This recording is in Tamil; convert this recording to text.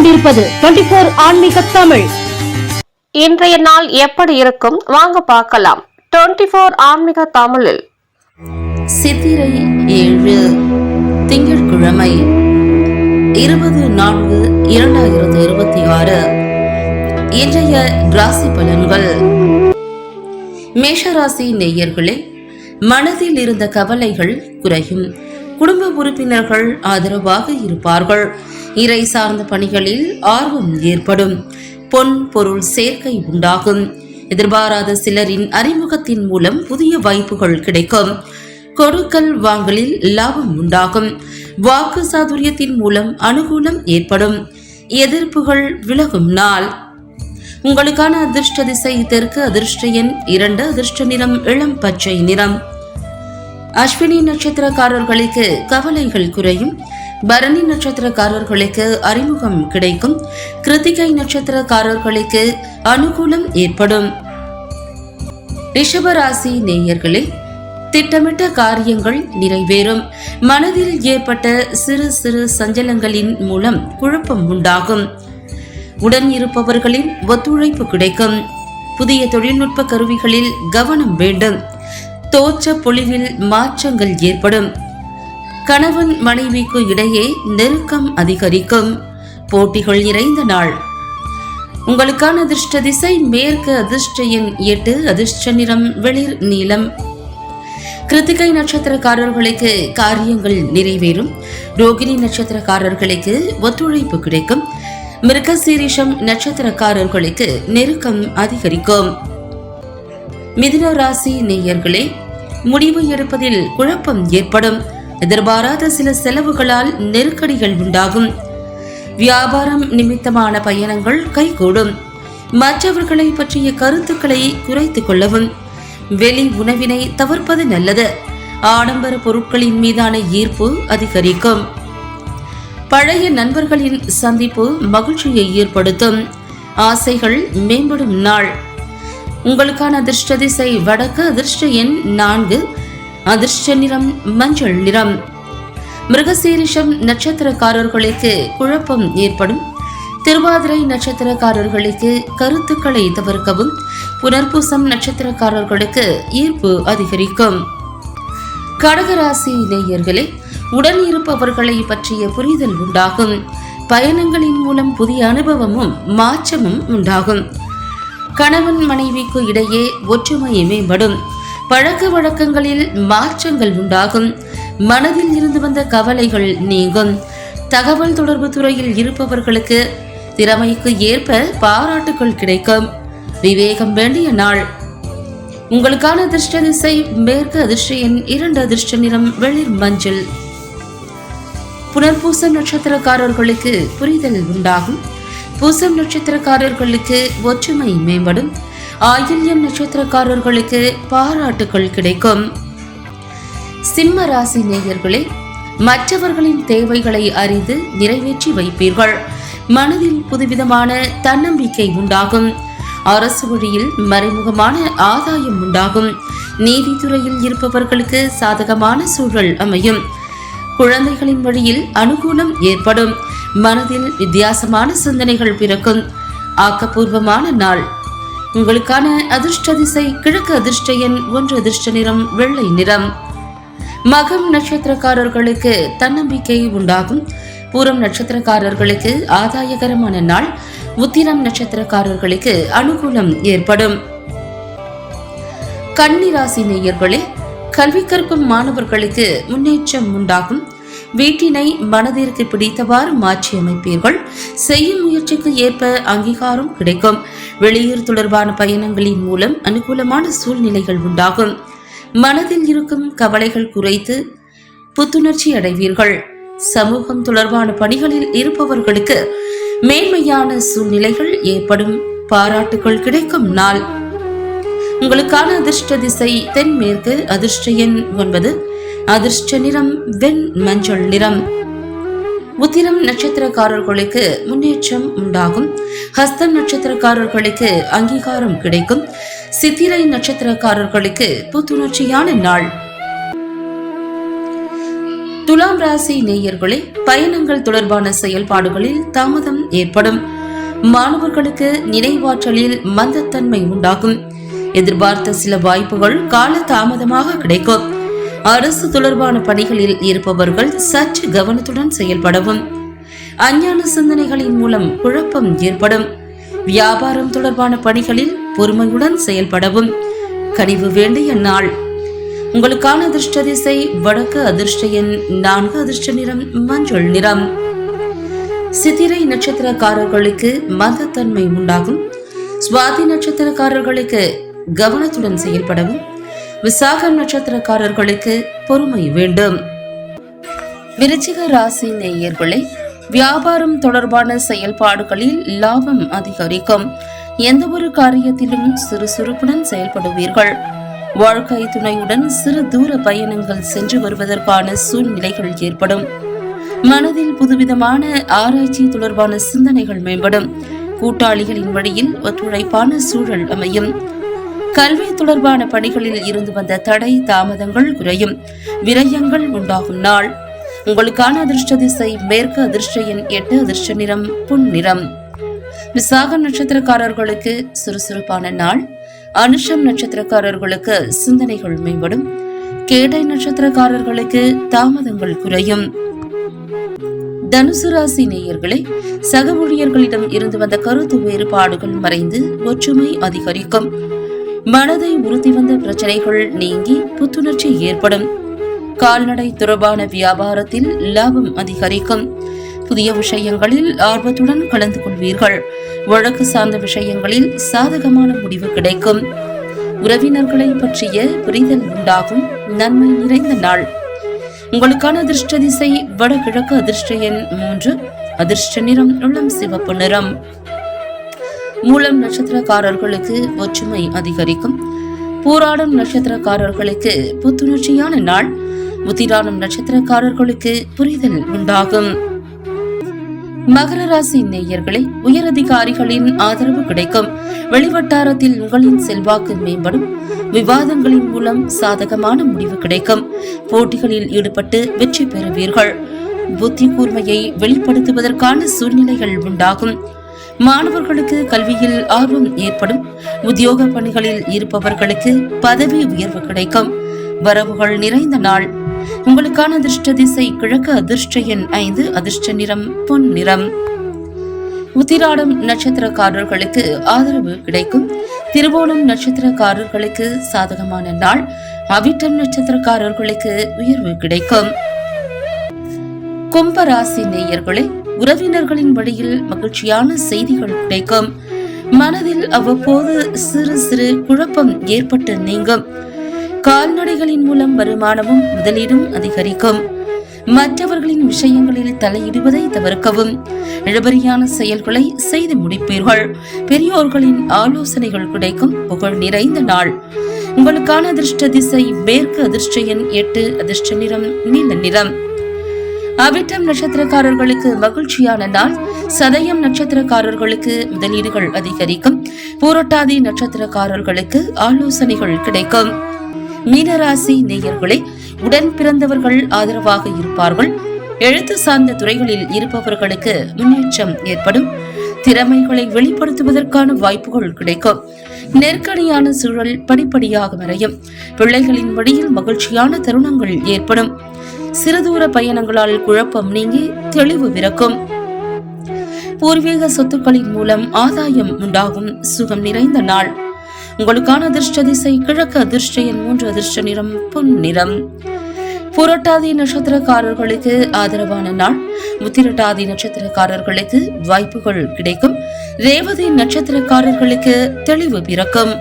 கொண்டிருப்பது 24 ஆன்மீக தமிழ். இன்றைய நாள் எப்படி இருக்கும் வாங்க பார்க்கலாம். 24 ஆன்மீக தமிழில் சித்திரை 7 திங்கட்கிழமை 20/4/2026 இன்றைய ராசி பலன்கள். மேஷராசி நேயர்களே, மனதில் இருந்த கவலைகள் குறையும். குடும்ப உறுப்பினர்கள் ஆதரவாக இருப்பார்கள். இறை சார்ந்த பணிகளில் ஆர்வம் ஏற்படும். பொன் பொருள் சேர்க்கை உண்டாகும். எதிர்பாராத சிலரின் அறிமுகத்தின் மூலம் புதிய வாய்ப்புகள் கிடைக்கும். கொடுக்கல் வாங்கலில் லாபம் உண்டாகும். வாக்கு சாதுரியத்தின் மூலம் அனுகூலம் ஏற்படும். எதிர்ப்புகள் விலகும் நாள். உங்களுக்கான அதிர்ஷ்ட திசை தெற்கு, அதிர்ஷ்ட எண் 2, அதிர்ஷ்ட நிறம் இளம் பச்சை நிறம். அஸ்வினி நட்சத்திரக்காரர்களுக்கு கவலைகள் குறையும். பரணி நட்சத்திரக்காரர்களுக்கு அறிமுகம் கிடைக்கும். கிருத்திகை நட்சத்திரக்காரர்களுக்கு அனுகூலம் ஏற்படும். ரிஷபராசி நேயர்களே, திட்டமிட்ட காரியங்கள் நிறைவேறும். மனதில் ஏற்பட்ட சிறு சிறு சஞ்சலங்களின் மூலம் குழப்பம் உண்டாகும். உடன் இருப்பவர்களின் ஒத்துழைப்பு கிடைக்கும். புதிய தொழில்நுட்ப கருவிகளில் கவனம் வேண்டும். தோற்ற பொலிவில் மாற்றங்கள் ஏற்படும். கணவன் மனைவிக்கு இடையே நெருக்கம் அதிகரிக்கும். போட்டிகள் நிறைந்த நாள். உங்களுக்கான அதிர்ஷ்ட திசை மேற்கு, அதிர்ஷ்ட எண் 8, அதிர்ஷ்ட நிறம் வெளிர் நீலம். கிருத்திகை நட்சத்திரக்காரர்களுக்கு காரியங்கள் நிறைவேறும். ரோகிணி நட்சத்திரக்காரர்களுக்கு ஒத்துழைப்பு கிடைக்கும். மிருகசீரிஷம் நட்சத்திரக்காரர்களுக்கு நெருக்கம் அதிகரிக்கும். மிதுன ராசி நேயர்களே, முடிவு எடுப்பதில் குழப்பம் ஏற்படும். எதிர்பாராத சில செலவுகளால் நெருக்கடிகள் உண்டாகும். வியாபாரம் நிமித்தமான பயணங்கள் கைகூடும். மற்றவர்களை பற்றிய கருத்துக்களை குறைத்துக் கொள்ளவும். வெளி உணவினை தவிர்ப்பது நல்லது. ஆடம்பர பொருட்களின் மீதான ஈர்ப்பு அதிகரிக்கும். பழைய நண்பர்களின் சந்திப்பு மகிழ்ச்சியை ஏற்படுத்தும். ஆசைகள் மேம்படும் நாள். உங்களுக்கான அதிர்ஷ்ட திசை வடக்கு, அதிர்ஷ்ட எண் 4, அதிர்ஷ்ட நிறம் மஞ்சள் நிறம். மிருகசீரிஷம் நட்சத்திரக்காரர்களுக்கு குழப்பம் ஏற்படும். திருவாதிரை நட்சத்திரக்காரர்களுக்கு கருத்துக்களை தவிர்க்கவும். புனர்பூசம் நட்சத்திரக்காரர்களுக்கு ஈர்ப்பு அதிகரிக்கும். கடகராசி நேயர்களே, உடன் இருப்பவர்களை பற்றிய புரிதல் உண்டாகும். பயணங்களின் மூலம் புதிய அனுபவமும் மாற்றமும் உண்டாகும். கணவன் மனைவிக்கு இடையே ஒற்றுமை மேம்படும். பழக்க வழக்கங்களில் மாற்றங்கள் உண்டாகும். மனதில் இருந்து வந்த கவலைகள் நீங்கும். தகவல் தொடர்பு துறையில் இருப்பவர்களுக்கு திறமைக்கு ஏற்ப பாராட்டுகள் கிடைக்கும். விவேகம் வேண்டிய நாள். உங்களுக்கான அதிர்ஷ்ட திசை மேற்கு, அதிர்ஷ்ட எண் 2, அதிர்ஷ்ட நிறம் வெளிர் மஞ்சள். புனர்பூசம் நட்சத்திரக்காரர்களுக்கு புரிதல் உண்டாகும். பூசம் நட்சத்திரக்காரர்களுக்கு ஒற்றுமை மேம்படும். ஆயில்யம் நட்சத்திரக்காரர்களுக்கு பாராட்டுகள் கிடைக்கும். சிம்ம ராசி நேயர்களே, மற்றவர்களின் தேவைகளை அறிந்து நிறைவேற்றி வைப்பீர்கள். மனதில் புதுவிதமான தன்னம்பிக்கை உண்டாகும். அரசு வழியில் மறைமுகமான ஆதாயம் உண்டாகும். நீதித்துறையில் இருப்பவர்களுக்கு சாதகமான சூழல் அமையும். குழந்தைகளின் வழியில் அனுகூலம் ஏற்படும். மனதில் வித்தியாசமான சிந்தனைகள் பிறக்கும். ஆக்கப்பூர்வமான நாள். உங்களுக்கான அதிர்ஷ்ட திசை கிழக்கு, அதிர்ஷ்ட எண் 1, அதிர்ஷ்ட நிறம் வெள்ளை நிறம். மகம் நட்சத்திரக்காரர்களுக்கு தன்னம்பிக்கை உண்டாகும். பூரம் நட்சத்திரக்காரர்களுக்கு ஆதாயகரமான நாள். உத்திரம் நட்சத்திரக்காரர்களுக்கு அனுகூலம் ஏற்படும். கன்னி ராசி நேயர்களே, கல்வி கற்கும் மாணவர்களுக்கு முன்னேற்றம் உண்டாகும். வீட்டினை மனதிற்கு பிடித்தவாறு மாற்றி அமைப்பீர்கள். செய்யும் முயற்சிக்கு ஏற்ப அங்கீகாரம் கிடைக்கும். வெளியூர் தொடர்பான பயணங்களின் மூலம் அனுகூலமான சூழ்நிலைகள் உண்டாகும். மனதில் இருக்கும் கவலைகள் குறைத்து புத்துணர்ச்சி அடைவீர்கள். சமூகம் தொடர்பான பணிகளில் இருப்பவர்களுக்கு மேன்மையான சூழ்நிலைகள் ஏற்படும். பாராட்டுகள் கிடைக்கும் நாள். உங்களுக்கான அதிர்ஷ்ட திசை தென்மேற்கு, அதிர்ஷ்ட எண் 9, அதிர்ஷ்ட நிறம் வெண் மஞ்சள் நிறம். உத்திரம் நட்சத்திரக்காரர்களுக்கு முன்னேற்றம் உண்டாகும். ஹஸ்தம் நட்சத்திரக்காரர்களுக்கு அங்கீகாரம் கிடைக்கும். சித்திரை நட்சத்திரக்காரர்களுக்கு புத்துணர்ச்சியான நாள். துலாம் ராசி நேயர்களே, பயணங்கள் தொடர்பான செயல்பாடுகளில் தாமதம் ஏற்படும். மாணவர்களுக்கு நினைவாற்றலில் மந்தத்தன்மை உண்டாகும். எதிர்பார்த்த சில வாய்ப்புகள் கால தாமதமாக கிடைக்கும். அரசு தொடர்பான பணிகளில் இருப்பவர்கள் சற்று கவனத்துடன் செயல்படவும். அஞ்ஞான சிந்தனைகளின் மூலம் குழப்பம் ஏற்படும். வியாபாரம் தொடர்பான பணிகளில் பொறுமையுடன் செயல்படவும். கனிவு வேண்டிய நாள். உங்களுக்கான அதிர்ஷ்ட திசை வடக்கு, அதிர்ஷ்ட எண் 4, அதிர்ஷ்ட நிறம் மஞ்சள் நிறம். சித்திரை நட்சத்திரக்காரர்களுக்கு மந்தத்தன்மை உண்டாகும். சுவாதி நட்சத்திரக்காரர்களுக்கு கவனத்துடன் செயல்படவும். விசாகம் நட்சத்திரக்காரர்களுக்கு பொறுமை வேண்டும். விருச்சிக ராசி நேயர்களே, வியாபாரம் தொடர்பான செயல்பாடுகளில் லாபம் அதிகரிக்கும். எந்த ஒரு காரியத்திலும் சுறுசுறுப்புடன் செயல்படுவீர்கள். வாழ்க்கை துணையுடன் சிறு தூர பயணங்கள் சென்று வருவதற்கான சூழ்நிலைகள் ஏற்படும். மனதில் புதுவிதமான ஆராய்ச்சி தொடர்பான சிந்தனைகள் மேம்படும். கூட்டாளிகளின் வழியில் ஒத்துழைப்பான சூழல் அமையும். கல்வி தொடர்பான பணிகளில் இருந்து வந்த தடை தாமதங்கள் குறையும். விரயங்கள் உண்டாகும் நாள். உங்களுக்கான அதிர்ஷ்ட திசை மேற்கு, அதிர்ஷ்ட எண் 8, அதிர்ஷ்ட நிறம் பொன்னிறம். விசாகம் நட்சத்திரக்காரர்களுக்கு சுறுசுறுப்பான நாள். அனுஷம் நட்சத்திரக்காரர்களுக்கு சிந்தனைகள் மேம்படும். கேடை நட்சத்திரக்காரர்களுக்கு தாமதங்கள் குறையும். தனுசு ராசி நேயர்களே, சக ஊழியர்களிடம் இருந்து வந்த கருத்து வேறுபாடுகள் மறைந்து ஒற்றுமை அதிகரிக்கும். மனதை உறுத்தி வந்த பிரச்சனைகள் நீங்கி புத்துணர்ச்சி ஏற்படும். கால்நடை தொடர்பான வியாபாரத்தில் லாபம் அதிகரிக்கும். புதிய விஷயங்களில் ஆர்வத்துடன் கலந்து கொள்வீர்கள். வழக்கு சார்ந்த விஷயங்களில் சாதகமான முடிவு கிடைக்கும். உறவினர்களை பற்றிய புரிதல் உண்டாகும். நன்மை நிறைந்த நாள். உங்களுக்கான அதிர்ஷ்ட திசை வடகிழக்கு, அதிர்ஷ்ட எண் 3, அதிர்ஷ்ட நிறம் இளம் சிவப்பு நிறம். மூலம் நட்சத்திரக்காரர்களுக்கு ஒற்றுமை அதிகரிக்கும். பூராடம் நட்சத்திரக்காரர்களுக்கு புத்துணர்ச்சியான நாள். உத்திராடம் நட்சத்திரக்காரர்களுக்கு புரிதல் உண்டாகும். மகர ராசி நேயர்களே, உயரதிகாரிகளின் ஆதரவு கிடைக்கும். வெளிவட்டாரத்தில் உங்களின் செல்வாக்கு மேம்படும். விவாதங்களின் மூலம் சாதகமான முடிவு கிடைக்கும். போட்டிகளில் ஈடுபட்டு வெற்றி பெறுவீர்கள். புத்தி கூர்மையை வெளிப்படுத்துவதற்கான சூழ்நிலைகள் உண்டாகும். மாணவர்களுக்கு கல்வியில் ஆர்வம் ஏற்படும். உத்தியோக பணிகளில் இருப்பவர்களுக்கு பதவி உயர்வு கிடைக்கும். வரவுகள் நிறைந்த நாள். உங்களுக்கான அதிர்ஷ்ட திசை கிழக்கு, அதிர்ஷ்ட எண் 5, அதிர்ஷ்ட நிறம் பொன் நிறம். உத்திராடம் நட்சத்திரக்காரர்களுக்கு ஆதரவு கிடைக்கும். திருவோணம் நட்சத்திரக்காரர்களுக்கு சாதகமான நாள். அவிட்டம் நட்சத்திரக்காரர்களுக்கு உயர்வு கிடைக்கும். கும்பராசி நேயர்களே, உறவினர்களின் வழியில் மகிழ்ச்சியான செய்திகள் கிடைக்கும். மனதில் அவ்வப்போது சிறு சிறு குழப்பம் ஏற்பட்டு நீங்கும். கால்நடைகளின் மூலம் வருமானமும் முதலீடும் அதிகரிக்கும். மற்றவர்களின் விஷயங்களில் தலையிடுவதை தவிர்க்கவும். இழுபறியான செயல்களை செய்து முடிப்பீர்கள். பெரியோர்களின் ஆலோசனைகள் கிடைக்கும். புகழ் நிறைந்த நாள். உங்களுக்கான அதிர்ஷ்ட திசை மேற்கு, அதிர்ஷ்ட எண் 8, அதிர்ஷ்ட நிறம் நீல நிறம். அவிட்டம் நட்சத்திரக்காரர்களுக்கு மகிழ்ச்சியான நாள். சதயம் நட்சத்திரக்காரர்களுக்கு முதலீடுகள் அதிகரிக்கும். பூரட்டாதி நட்சத்திரக்காரர்களுக்கு ஆலோசனைகள் கிடைக்கும். மீனராசி நேயர்களே, உடன் பிறந்தவர்கள் ஆதரவாக இருப்பார்கள். எழுத்து சார்ந்த துறைகளில் இருப்பவர்களுக்கு முன்னேற்றம் ஏற்படும். திறமைகளை வெளிப்படுத்துவதற்கான வாய்ப்புகள் கிடைக்கும். நெருக்கடியான சூழல் படிப்படியாக மறையும். பிள்ளைகளின் வழியில் மகிழ்ச்சியான தருணங்கள் ஏற்படும். சிறுதூர பயணங்களால் குழப்பம் நீங்கி தெளிவு பிறக்கும். பூர்வீக சொத்துக்களின் மூலம் ஆதாயம் உண்டாகும். சுகம் நிறைந்த நாள். உங்களுக்கான அதிர்ஷ்ட திசை கிழக்கு, அதிர்ஷ்ட எண் 3, அதிர்ஷ்ட நிறம் பொன் நிறம். புரட்டாதி நட்சத்திரக்காரர்களுக்கு ஆதரவான நாள். உத்திரட்டாதி நட்சத்திரக்காரர்களுக்கு வாய்ப்புகள் கிடைக்கும். ரேவதி நட்சத்திரக்காரர்களுக்கு தெளிவு பிறக்கும்.